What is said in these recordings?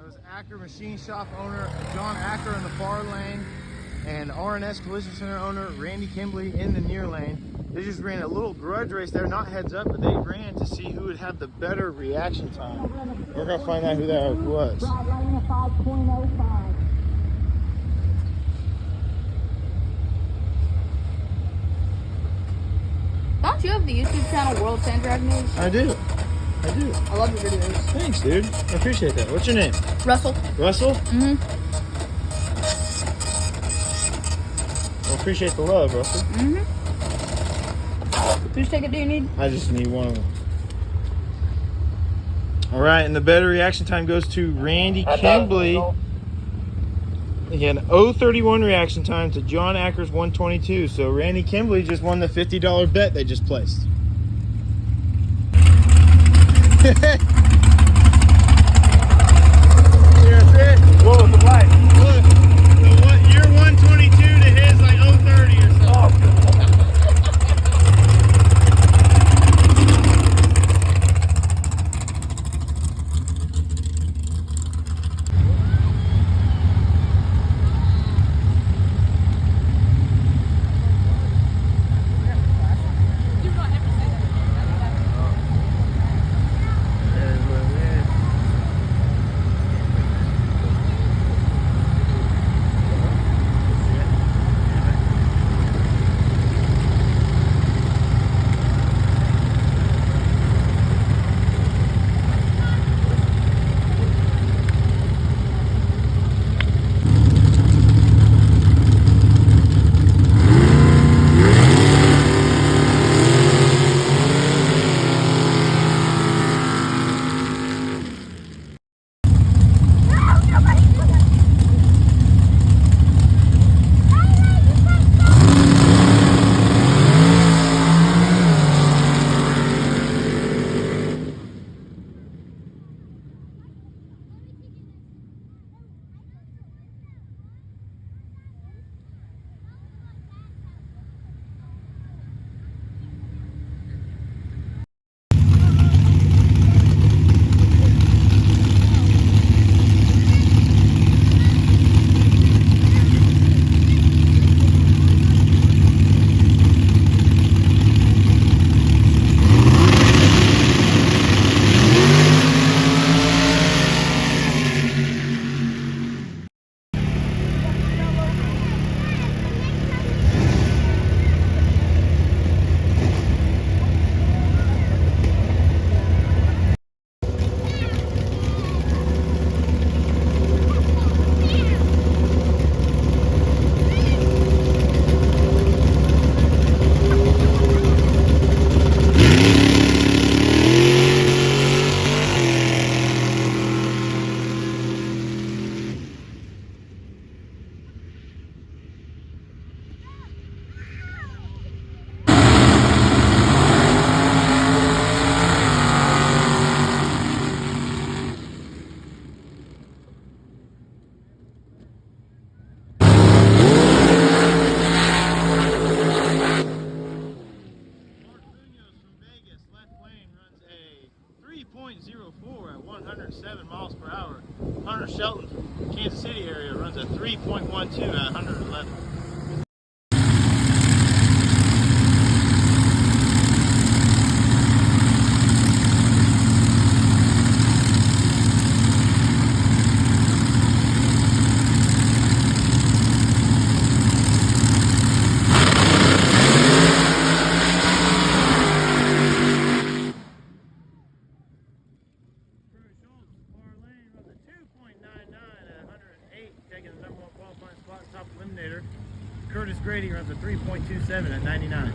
was Acker Machine Shop owner John Acker in the far lane and RNS Collision Center owner Randy Kimbley in the near lane. They just ran a little grudge race there, not heads up, but they ran to see who would have the better reaction time. We're gonna find out who that was. Don't you have the YouTube channel World Sand Drag News? I do. I love your videos. Thanks, dude. I appreciate that. What's your name? Russell. Russell? Mm-hmm. Well, appreciate the love, Russell. Mm-hmm. Whose ticket do you need? I just need one of them. All right, and the better reaction time goes to Randy Kimbley. Again, 0:31 reaction time to John Acker's 1:22. So Randy Kimbley just won the $50 bet they just placed. Here's it. Whoa, the light. Look, your 1:22 to his like 0:30 or something. Oh. Schultz from Kansas City area runs a 3.12 at 111. Grady runs a 3.27 at 99.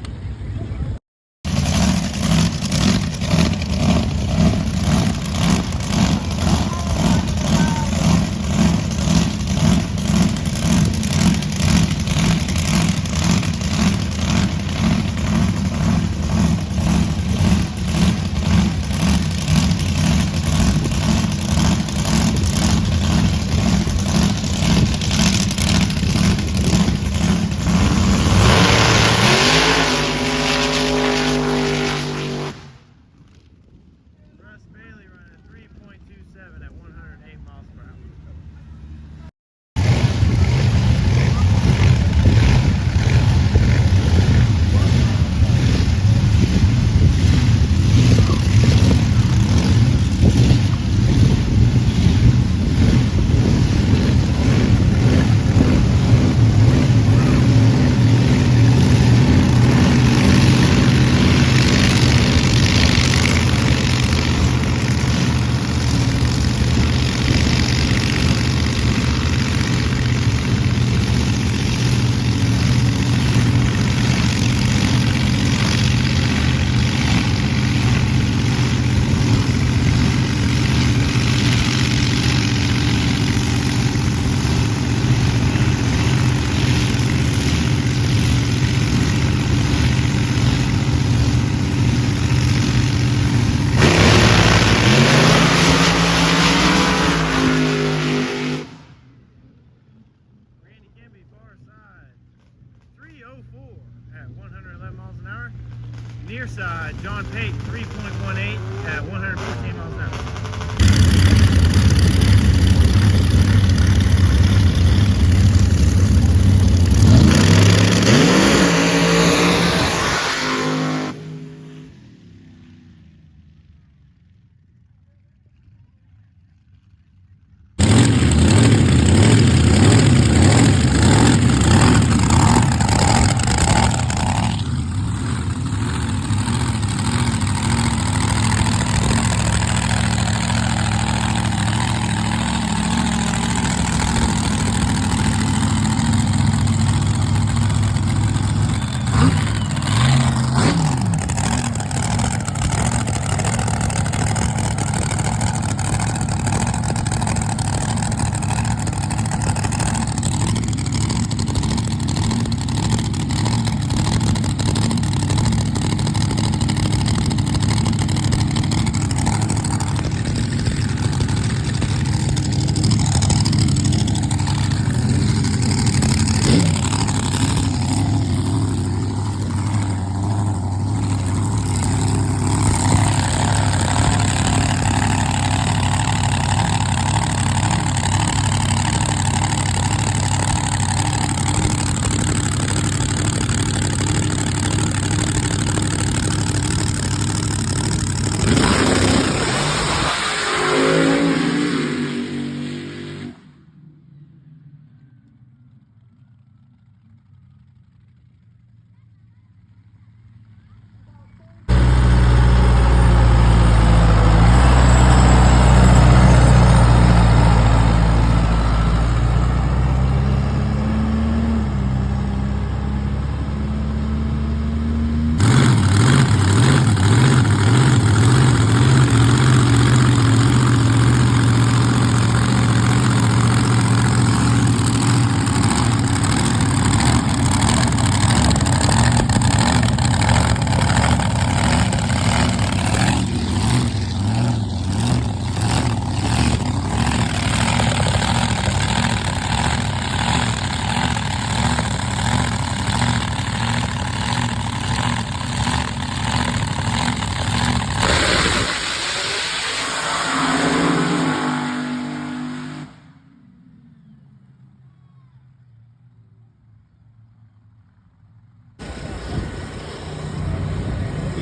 this John Pate 3.18 at 114 miles an hour.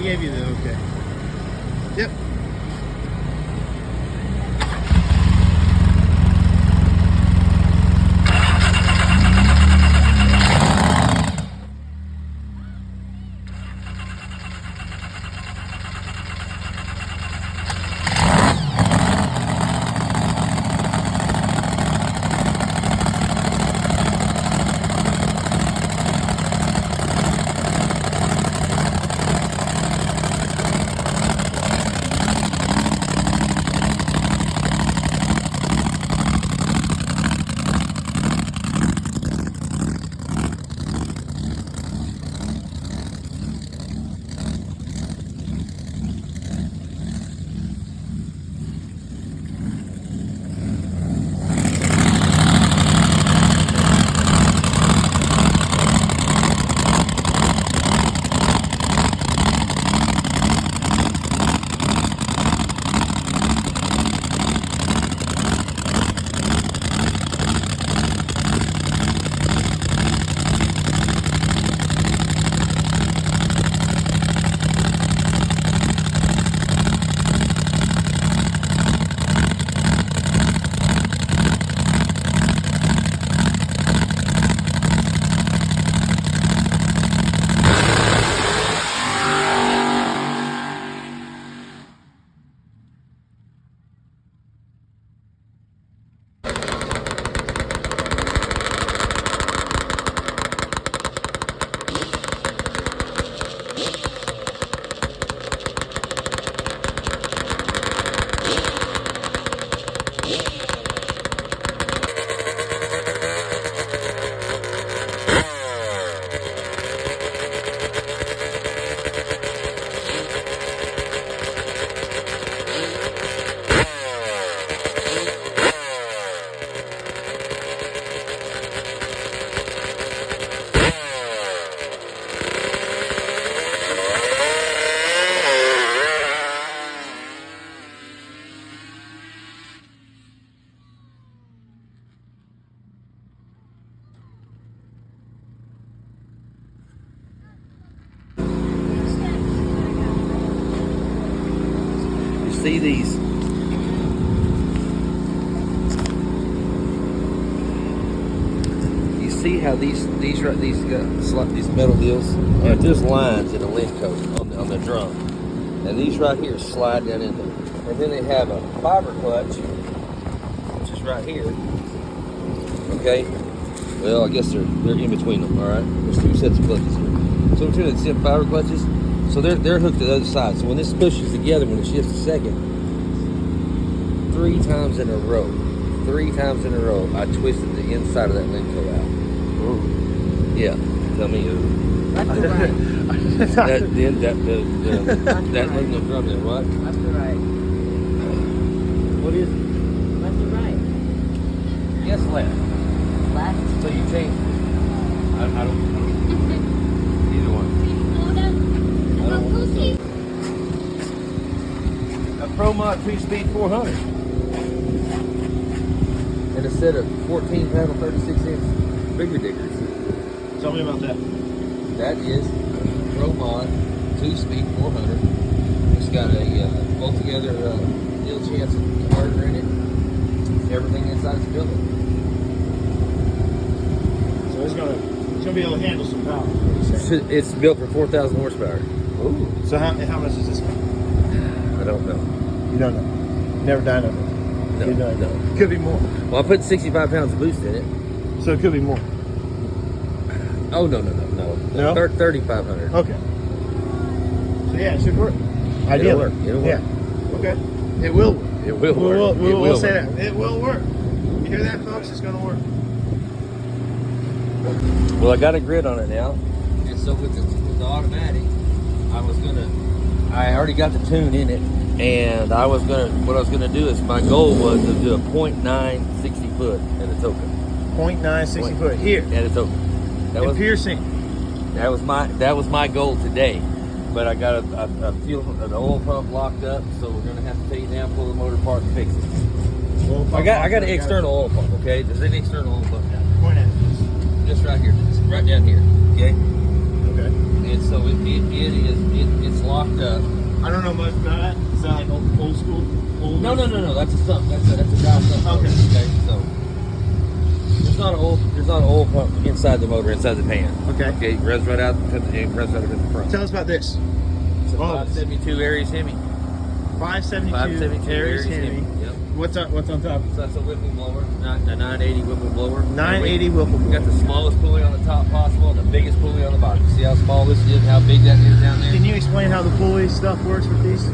He gave you the okay. Yep. see these. You see how these metal deals? There's lines in a link coat on the drum, and these right here slide down in there. And then they have a fiber clutch, which is right here. Okay. Well, I guess they're in between them. All right. There's two sets of clutches here. So between the fiber clutches, so they're hooked to the other side. So when this pushes together, when it shifts a second, 3 times in a row, I twisted the inside of that Lenco out. Ooh. Yeah. Tell me. Left or right? that aluminum drum there, what? Left or right? What is it? Left or right? Yes, left. Left. So you change. I don't. Either one. I don't want to. A Pro Mod 2-speed 400. And a set of 14 panel 36-inch bigger diggers. Tell me about that. That is Pro Mod 2-speed 400. It's got a altogether ill chance inverter in it. Everything inside is built. So it's gonna be able to handle some power. It's built for 4,000 horsepower. Ooh. So how much does this cost? I don't know. You don't know. Never done it. No, You don't no. Could be more. Well, I put 65 pounds of boost in it. So it could be more. Oh, no. No? 3,500. Okay. So yeah, it should work. Ideally. It'll work. It'll work. Yeah. Okay. It will work. It will work. We'll say that. It will work. You hear that, folks? It's going to work. Well, I got a grid on it now. And so with the automatic, I already got the tune in it. And what I was gonna do is, my goal was to do a 0.9 60 foot at Atoka. 0.9 60 foot here. At Atoka. That was piercing. That was my goal today. But I got an oil pump locked up, so we're gonna have to take it down, pull the motor apart, and fix it. I got an external oil pump. Okay, there's an external oil pump down Point at it. just right here, right down here. Okay. Okay. And so it's locked up. I don't know much about that. Is that like old school? No. That's a sump. That's a dry sump. Okay. So there's not an oil pump inside the motor, inside the pan. Okay. Okay. It runs right out. It runs right up in the front. Tell us about this. It's a 572 Aries Hemi. 572 Aries Hemi. Yep. What's on top? So that's a whipple blower, a 980 whipple blower. 980 whipple We blower. got the smallest pulley on the top possible and the biggest pulley on the bottom. See how small this is, how big that is down there? Can you explain how the pulley stuff works with these?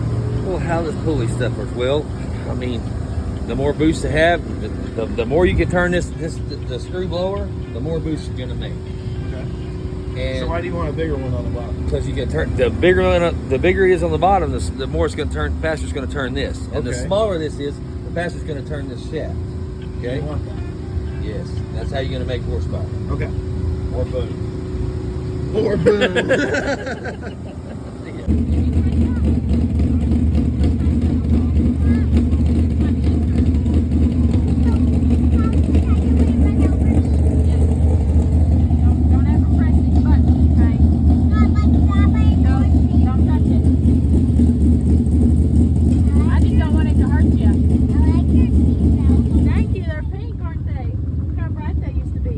Well, how this pulley stuff works? Well, I mean, the more boost you have, the more you can turn the screw blower, the more boost you're gonna make. Okay. And So why do you want a bigger one on the bottom? because you can turn the bigger it is on the bottom, the more it's going to turn, faster it's going to turn this, and the Okay. smaller this is, the faster it's going to turn this shaft. Okay. You want that? Yes, that's how you're going to make horsepower. Okay. Or boom. Or boom. Don't ever press these buttons, okay? Don't touch it. I just don't want it to hurt you. Thank you. They're pink, aren't they? Look how bright they used to be.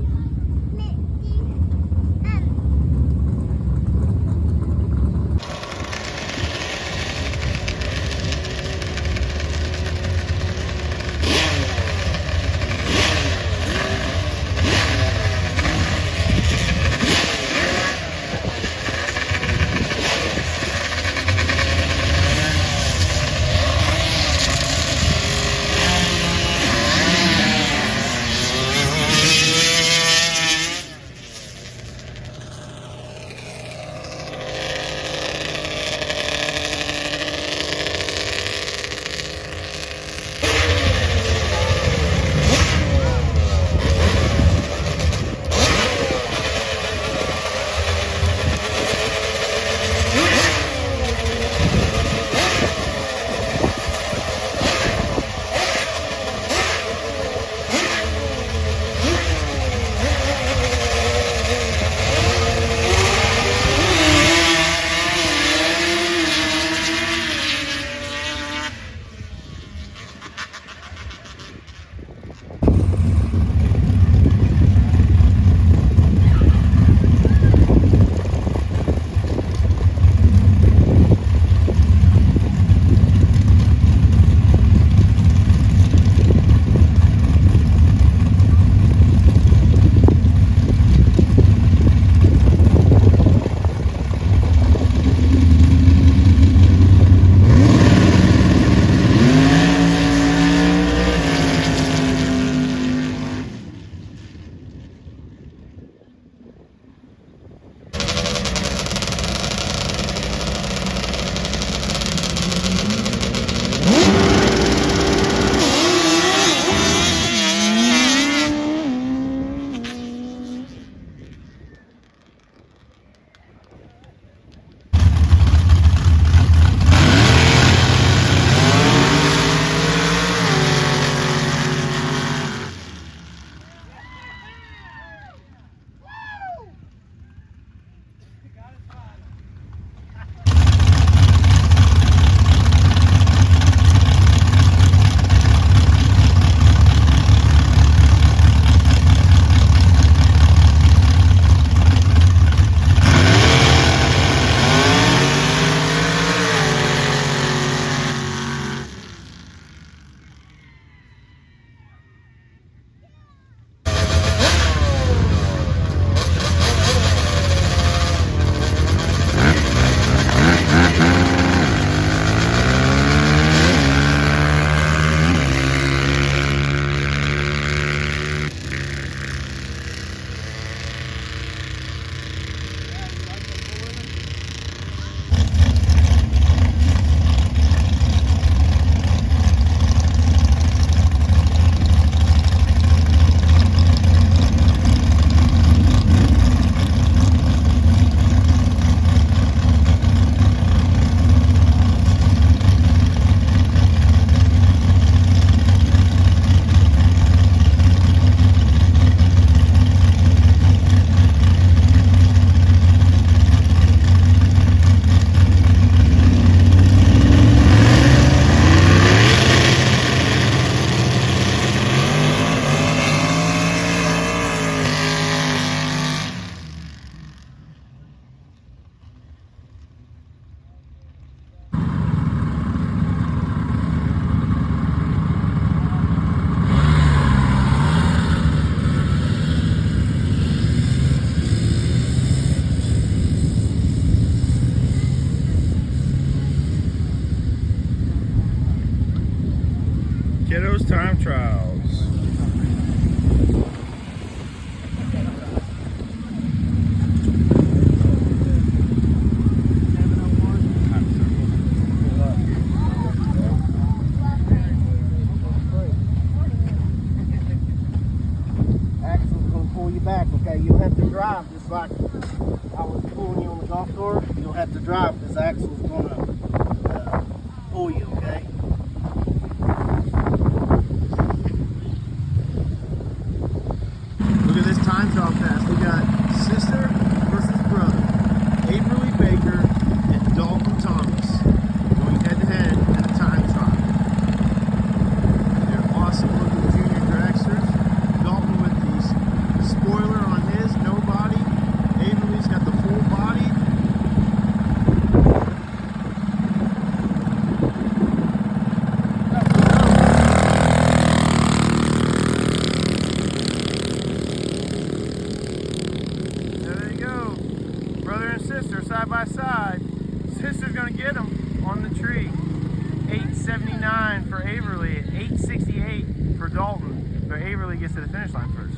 Kiddos time trials. Axel's gonna pull you back, okay? You'll have to drive just like I was pulling you on the golf cart. You'll have to drive because Axel's gonna pull you, okay? Look at this time trial pass. We got sister versus brother. Averly Baker and Dalton Thomas going head to head in a time trial. They're awesome looking junior dragsters. Dalton with the spoiler on his, no body. Averly's got the full body. Brother and sister side by side. Sister's gonna get them on the tree. 879 for Averly, 868 for Dalton. But Averly gets to the finish line first.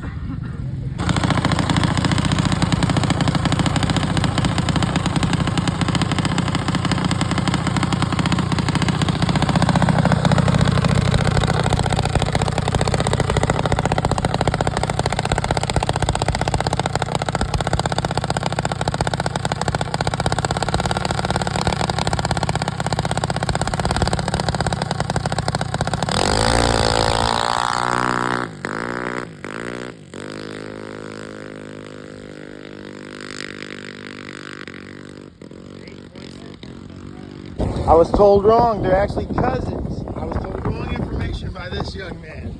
I was told wrong. They're actually cousins. I was told wrong information by this young man.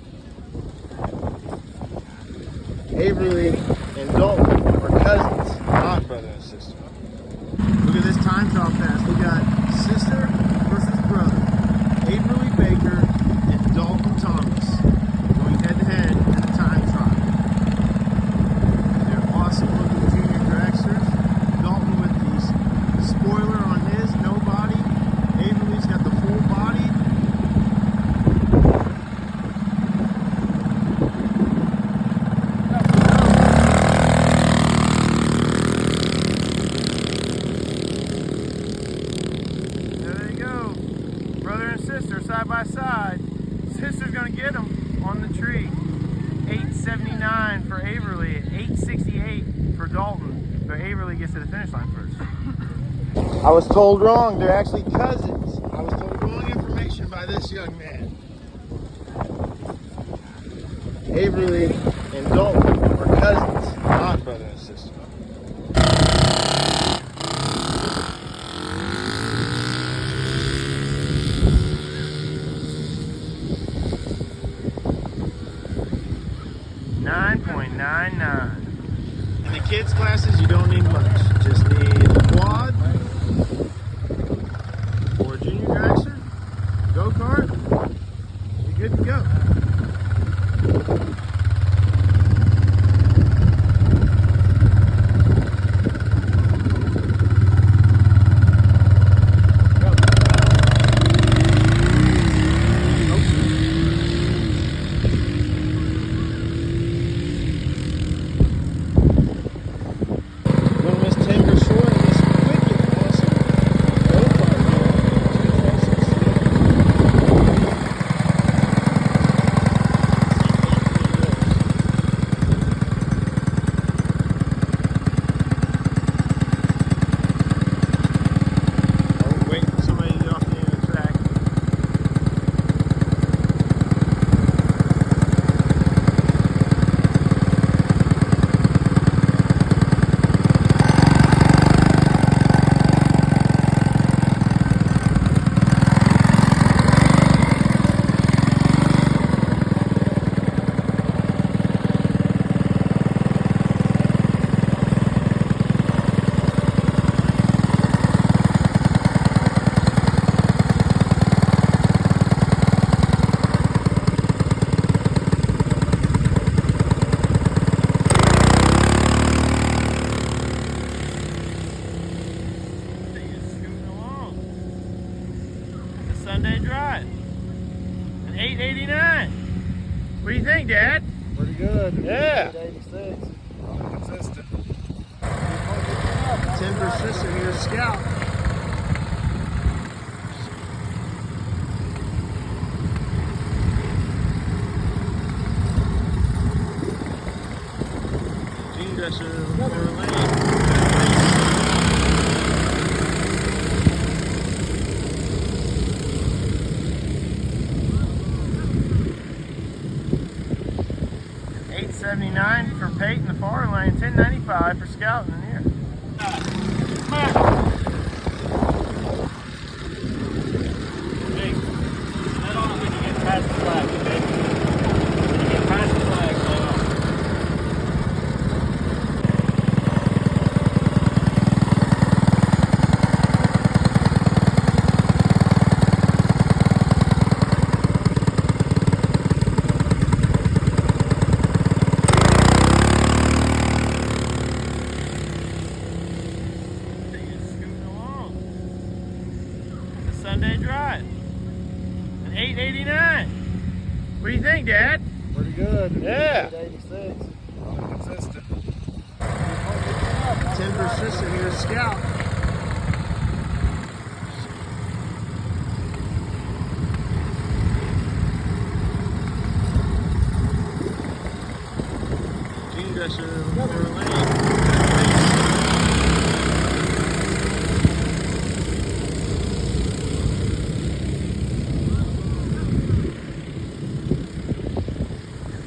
Averly and Dalton are cousins, not brother and sister. Look at this time trial pass. We got sister versus brother. Averly Baker and Dalton Thomas going head to head in a time trial. They're awesome looking junior dragsters. Dalton with the spoiler on his, no body. Averly's got the full body. There they go. Brother and sister side by side. Sister's gonna get them on the tree. 879 for Averly, 868 for Dalton. But Averly gets to the finish line first. I was told wrong. They're actually cousins. I was told wrong information by this young man. Averly and Dalton are cousins, not brother and sister. .99. In the kids' classes, you don't need much. Just need a quad, or a junior dragster, go-kart, you're good to go. Miss Timber Pretty good. Yeah. 86. Consistent. 10 persistent here, Scout. Gene Dresser, Florida Lane. 879 for Pate in the far lane, 1095 for Scout in the near. Hey, let on when you get past the flag, okay? When you get past the flag, let on. 889. What do you think, Dad? Pretty good. Yeah. 86. Consistent. 10 persistent here, Scout. Gene Dresser, Florida Lane.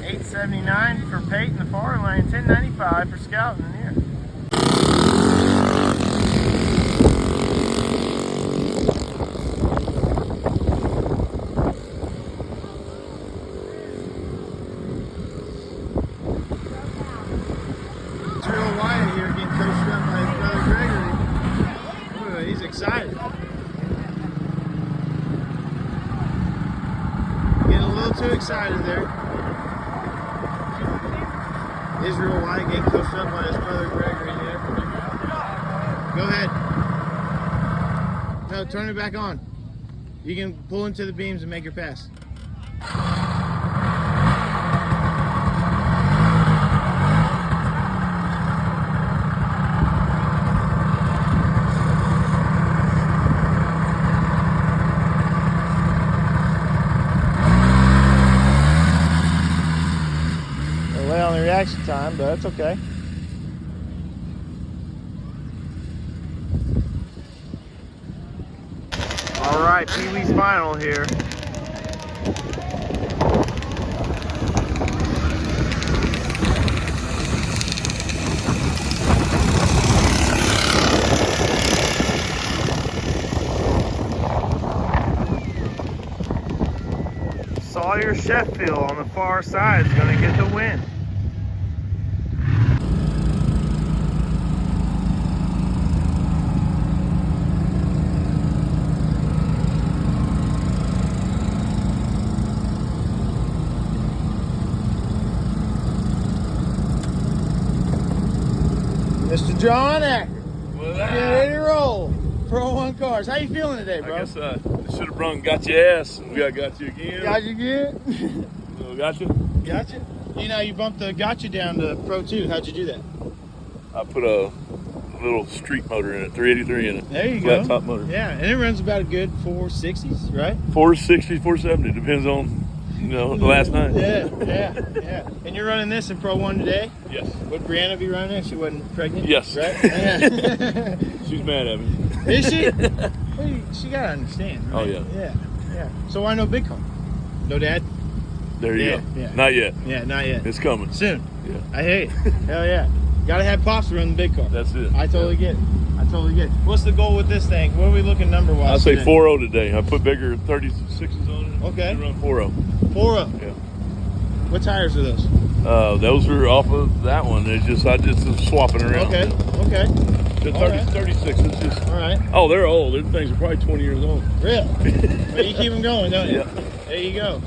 879 for Pate in the far lane, 1095 for Scout in the near. It's real Wyatt here getting coached up by his brother Gregory. Ooh, he's excited. Getting a little too excited there. Israel White getting coached up by his brother Gregory here. Go ahead. No, turn it back on. You can pull into the beams and make your pass. Lay on the reaction time, but that's okay. All right, Pee Wee's final here. Sawyer Sheffield on the far side is going to get the win. Mr. John Acker, getting ready to roll. Pro 1 cars. How you feeling today, bro? I guess I should have brung got your ass. We got you again. Got you good? Got you? Gotcha. You know, you bumped the gotcha down to Pro 2. How'd you do that? I put a little street motor in it, 383 in it. There you Flat go. top motor. Yeah, and it runs about a good 460s, right? 460, 470, depends on, the last night. Yeah. And you're running this in Pro 1 today? Yes. Would Brianna be running if she wasn't pregnant? Yes. Right? Yeah. She's mad at me. Is she? Well, she gotta understand, right? Oh, yeah. Yeah. So why no big car? No dad? There you Yeah, go. yeah. Not yet. Yeah, not yet. It's coming. Soon. Yeah. I hate it. Hell yeah. Gotta have pops to run the big car. That's it. I totally get it. What's the goal with this thing? What are we looking number-wise? I'll say today? 4.0 today. I put bigger 36s on it. Okay. We run 4.0. 4-up. Yeah. What tires are those? Those are off of that one. I did some swapping around. Okay. The All right. 36 is just. All right. Oh, they're old. Those things are probably 20 years old. Really? But you keep them going, don't you? Yeah. There you go.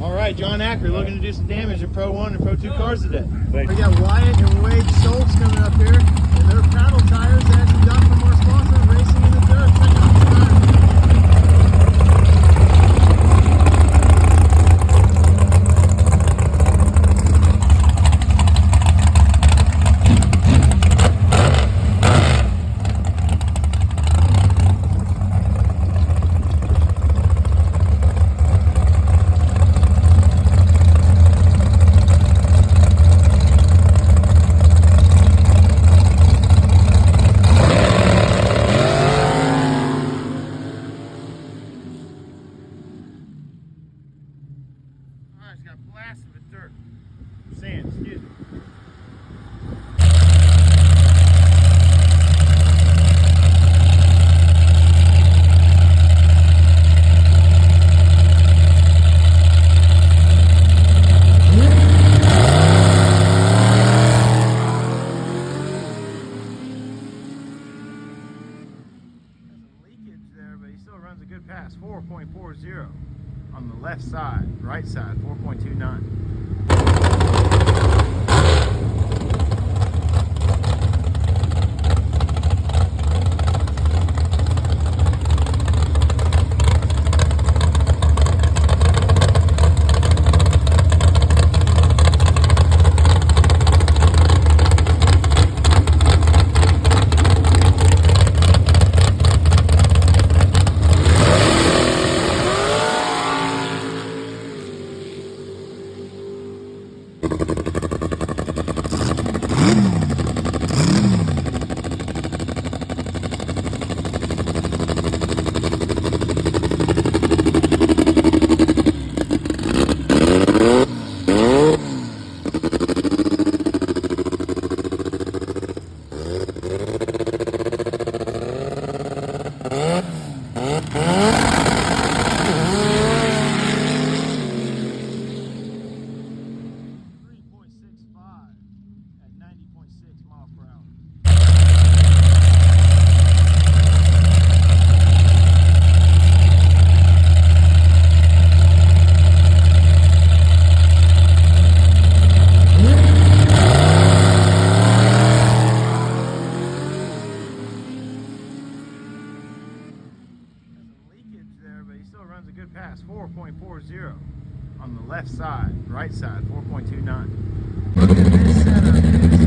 All right, John Acker looking to do some damage in Pro 1 and Pro 2 cars today. Thank We you. got Wyatt and Wade Schultz coming up here, and their paddle tires that we got from our sponsor, Racing in the Dirt. Check out the tires. 4.40 on the left side, right side, 4.29. Runs a good pass, 4.40 on the left side, right side, 4.29. Look at this setup, this is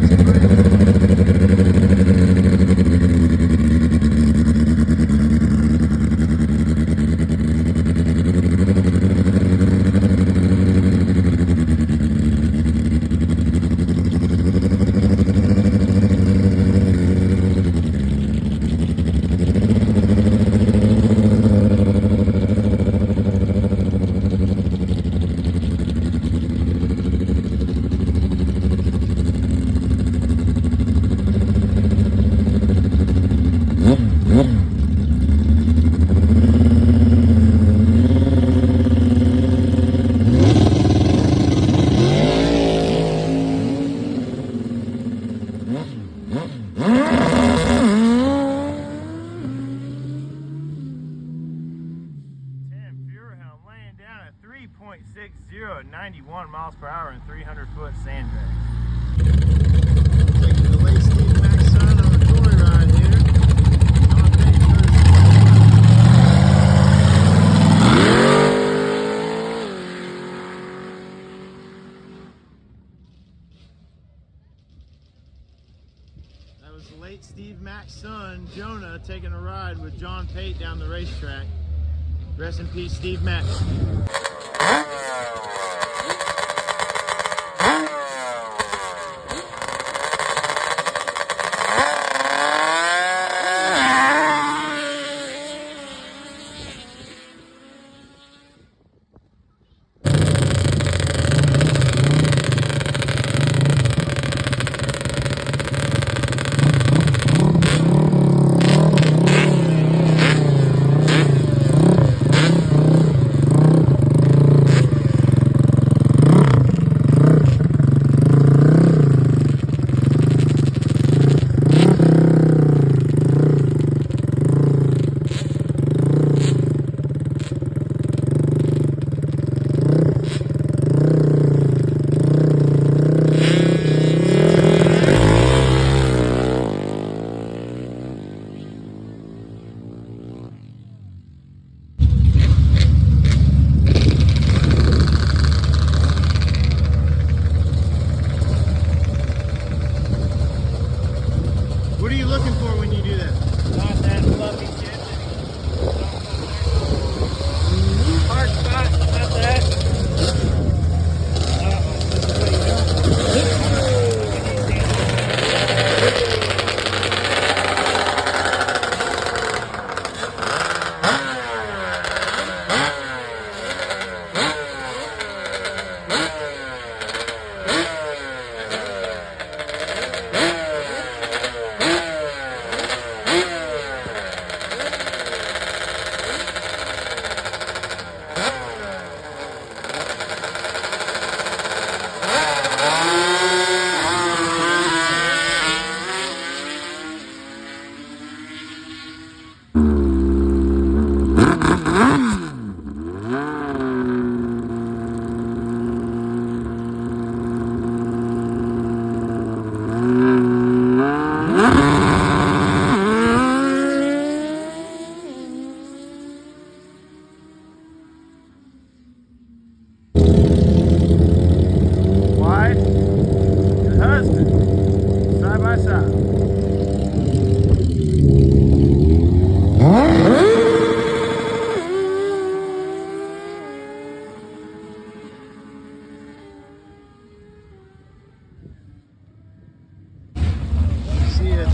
laying down at 3.60 at 91 miles per hour and 300-foot sand drag. Taking the late Steve Mack's son on a joyride here. That was the late Steve Mack's son, Jonah, taking a ride with John Pate down the racetrack. Rest in peace, Steve Mack.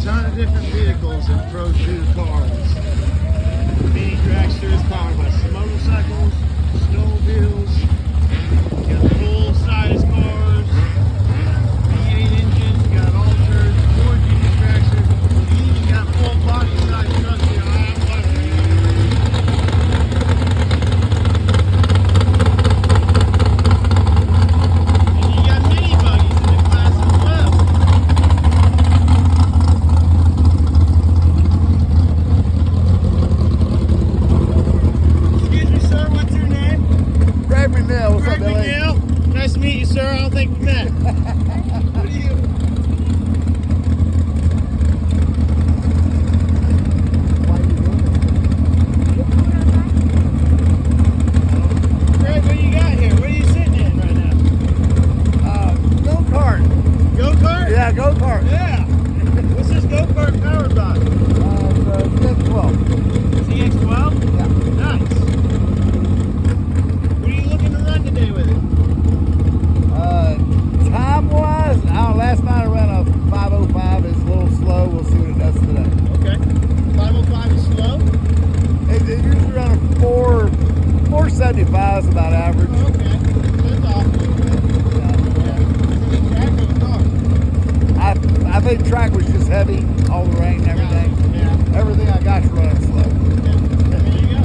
ton of different vehicles in Pro 2 cars. Mini dragster is powered by some motorcycles, snowmobiles, you got full-size cars, V8 engines, you got alters, 4 genius dragsters, you even got full-body size trucks here. I have one. And you got mini buggies in the class as well. Excuse me, sir, what's your name? Greg McNeil, what's Greg up, Billy? McNeil. Nice to meet you, sir. I don't think we met. What do you? Greg, what do you got here? What are you sitting in right now? Go-kart. Go-kart? Yeah, go-kart. Yeah. What's this go-kart powered by? The 12. CX-12? Yeah. Nice. What are you looking to run today with it? Time-wise, last night I ran a 505. It's a little slow. We'll see what it does today. Okay. 505 is slow? It usually run a 475 is about average. Oh, okay. That's off a little bit. Yeah. Is it a track or a car? I think track was just heavy, all the rain and everything. Yeah. Everything I got running slow. Yeah. There you go.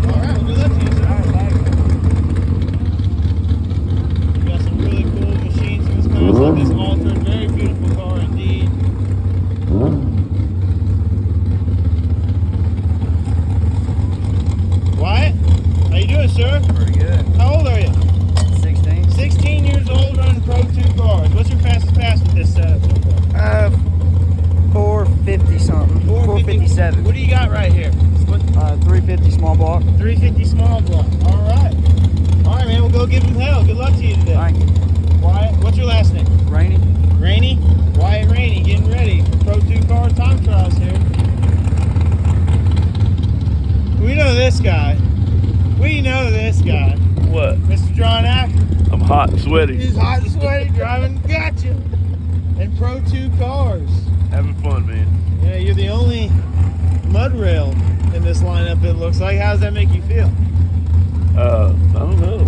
All right. Well, good luck to you, sir. All right, thanks. You got some really cool machines in this car. It's like this altered, very beautiful car indeed. Wyatt, how you doing, sir? Pretty good. How old are you? 16. 16 years old, running Pro 2 cars. What's your fastest pass with this setup so far? 450 something. 457. What do you got right here? What? 350 small block. 350 small block. All right. All right, man. We'll go give him hell. Good luck to you today. Thank you. Wyatt, what's your last name? Rainy. Rainy? Wyatt Rainy, getting ready for Pro 2 car time trials here. We know this guy. We know this guy. What? Mr. John Acker. I'm hot and sweaty. He's hot and sweaty driving gotcha. And Pro 2 cars. Having fun, man. Yeah, you're the only mud rail in this lineup, it looks like. How does that make you feel? I don't know.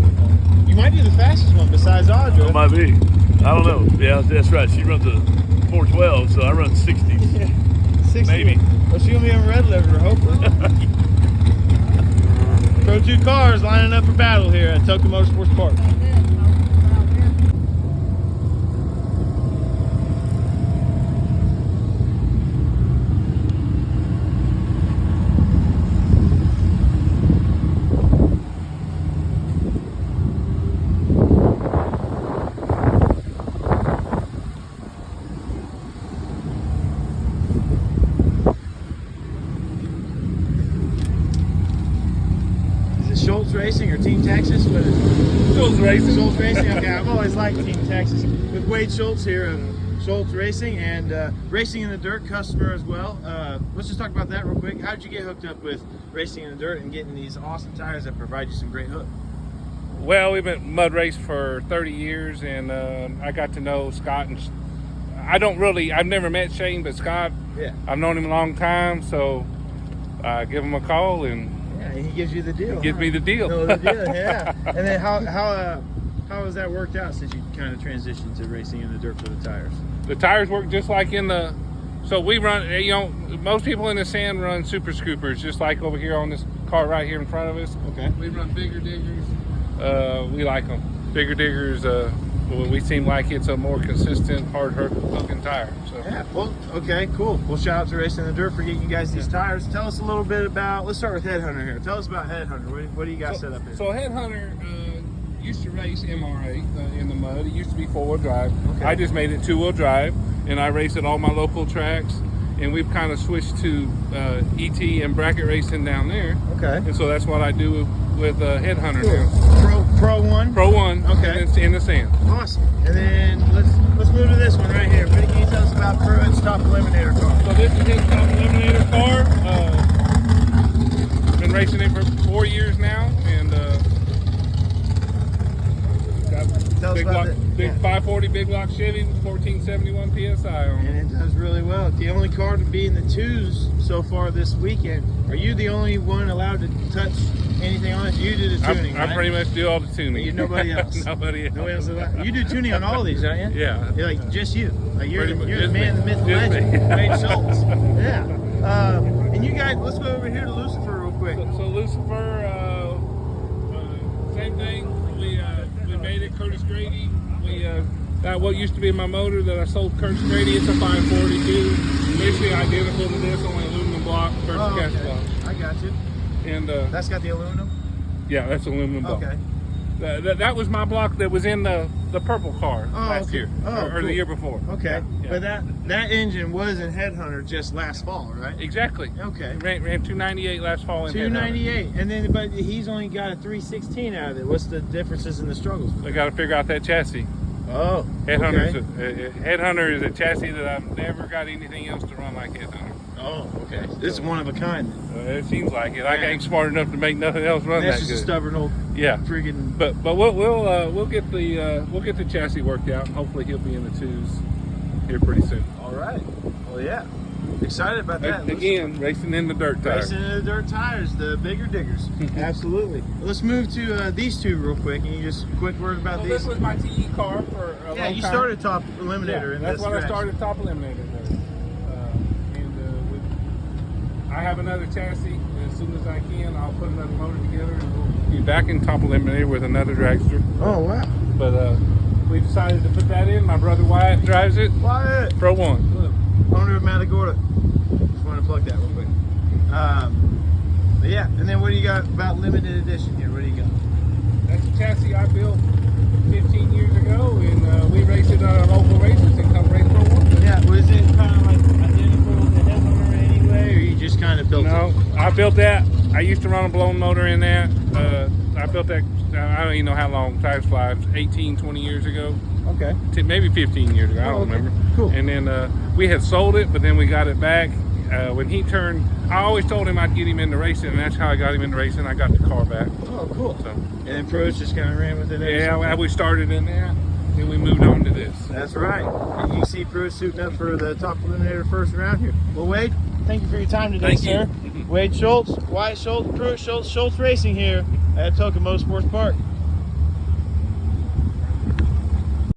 You might be the fastest one besides Audra. It might be. I don't know. Yeah, that's right. She runs a 412, so I run 60s. 60. Maybe. Well, she'll be on red liver, hopefully. Pro 2 cars lining up for battle here at Atoka Motorsports Park. Schultz Racing or Team Texas? What is it? Schultz Racing. Schultz Racing. Okay, I've always liked Team Texas. With Wade Schultz here of Schultz Racing and Racing in the Dirt customer as well. Let's just talk about that real quick. How did you get hooked up with Racing in the Dirt and getting these awesome tires that provide you some great hook? Well, we've been mud raced for 30 years, and I got to know Scott. And I've never met Shane, but Scott, Yeah. I've known him a long time, so I give him a call, and Yeah, he gives you the deal. he gives me the deal. No, the deal, yeah. And then how has that worked out since you kind of transitioned to Racing in the Dirt for the tires? The tires work just like in the, so we run, most people in the sand run super scoopers, just like over here on this car right here in front of us. Okay. We run bigger diggers. We like them. Bigger diggers, we seem like it's a more consistent, hard hooking tire. So. Yeah, well, okay, cool. Well, shout out to Racing in the Dirt for getting you guys these tires. Tell us a little bit about, let's start with Headhunter here. Tell us about Headhunter. What do you got set up here? So Headhunter used to race MRA in the mud. It used to be 4-wheel drive. Okay. I just made it 2-wheel drive, and I race at all my local tracks. And we've kind of switched to ET and bracket racing down there. Okay. And so that's what I do with Headhunter now. Pro 1? Pro 1. Okay. And it's in the sand. Awesome. And then let's move to this one right here. What can you tell us about Pruitt's top eliminator car? So this is his top eliminator car. Been racing it for 4 years now, and Tell us big about block, the Big 540 big block Chevy with 1471 PSI on it. And it does really well. The only car to be in the twos so far this weekend. Are you the only one allowed to touch anything on it? You do the tuning, I right? pretty much do all the tuning. Nobody else. Nobody else. Nobody else allowed. You do tuning on all these, don't you? Yeah. You're like just you. Like you're Pretty much the just man, me. the myth, the Just legend, me. Wade Schultz. Yeah. And you guys, let's go over here to Lucifer real quick. So Lucifer, same thing. We made it Curtis Grady. We got what used to be my motor that I sold Curtis Grady. It's a 542. Basically identical to this, only aluminum block versus cast block. I got you. And That's got the aluminum. yeah, that's aluminum block. Okay. That was my block that was in the purple car last okay. year Oh, or cool. the year before. Okay. Yeah. But that engine was in Headhunter just last fall, right? Exactly. Okay. Ran 298 last fall in Headhunter. 298, and then but he's only got a 316 out of it. What's the differences in the struggles? I got to figure out that chassis. Oh, Headhunter is a chassis that I've never got anything else to run like Headhunter. Oh, okay. This is one of a kind. It seems like it. I Yeah. ain't smart enough to make nothing else run That's that just good. a stubborn old Yeah, friggin'. but we'll get the chassis worked out, and hopefully he'll be in the twos here pretty soon. All right. Well, yeah. Excited about that. Again, racing in the dirt tires. Racing in the dirt tires, the bigger diggers. Absolutely. Let's move to these two real quick, and you just quick word about So these. this was my TE car for a Yeah, long you time. started top eliminator in That's this what I stretch. started top eliminator with. I have another chassis, and as soon as I can, I'll put another motor together, and we'll be back in top eliminator with another dragster. Oh, wow. But we decided to put that in. My brother Wyatt drives it. Wyatt, Pro One. owner of Matagorda. Just want to plug that real quick. But yeah, and then what do you got about limited edition here? What do you got? That's a chassis I built 15 years ago, and we race it on local races and come race Pro One. Yeah, was it kind of like identical to the Headhunter anyway, or you just kind of built No, it? I built that. I used to run a blown motor in that. I built that, I don't even know how long, time flies, 18, 20 years ago. Okay. Maybe 15 years ago, I don't okay. remember. Cool. And then we had sold it, but then we got it back. When he turned, I always told him I'd get him into racing, and that's how I got him into racing. I got the car back. Oh, cool. So, And then pros just kind of ran with it. ever yeah, since. we started in that, then we moved on to this. That's right. And you see pros suiting up for the top eliminator first round here. Well, Wade, thank you for your time today, Thank you. sir. Wade Schultz, Wyatt Schultz, Pruitt Schultz, Schultz Racing here at Atoka Motorsports Park.